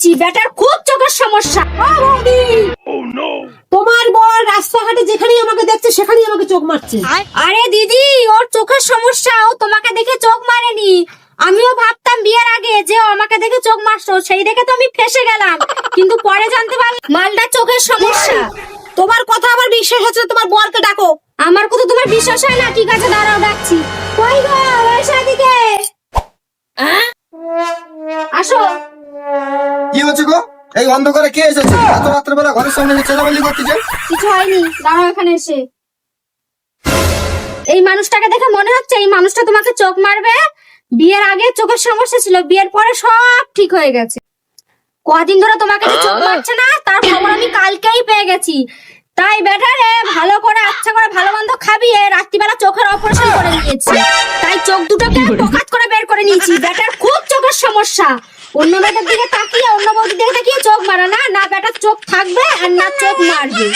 নিয়েছি, বেটার খুব চোখের সমস্যা। তোমার বর রাস্তাঘাটে যেখানেই আমাকে দেখছে সেখানেই আমাকে চোখ মারছে। আরে দিদি, ওর চোখের সমস্যা, ও তোমাকে দেখে চোখ মারেনি। আমিও ভাবতাম বিয়ের আগে যে ও আমাকে দেখে চোখ মারছো, সেই দেখে তো আমি ফেসে গেলাম, কিন্তু পরে জানতে পারলাম মালটা চোখের সমস্যা। তোমার কথা আমার বিশ্বাস হচ্ছে, তোমার বরকে ডাকো। আমার কথা তোমার বিশ্বাস হয় না? ঠিক আছে, দাঁড়াও, ডাকছি। কই গো, এসো এদিকে। আসো। কি হচ্ছে গো? এই অন্ধকারে কে এসেছে? এত রাত্রেবেলা ঘরের সামনে যে চেলাবেলি করতেছে? কিছু হয়নি, দাঁড়াও এখানে এসে। এই মানুষটাকে দেখে মনে হচ্ছে এই মানুষটা তোমাকে চোখ মারবে। বিয়ের আগে চোখের সমস্যা ছিল, বিয়ের পরে সব ঠিক হয়ে গেছে। কদিন ধরে তোমাকে যে চোখ মারছে না, তার খবর আমি কালকেই পেয়ে গেছি। তাই বেটারে ভালো করে আচ্ছা করে ভালো মন্দ খাবিয়ে রাত্রিবেলা চোখের অপারেশন করে নিয়েছি। তাই চোখ দুটোকে পকাত করে বের করে নিয়েছি। বেটার খুব চোখের সমস্যা। অন্য মেয়েদের দিকে তাকিয়ে, অন্য বউদের দিকে তাকিয়ে চোখ মারা না, না বেটার চোখ থাকবে আর না চোখ মারবে।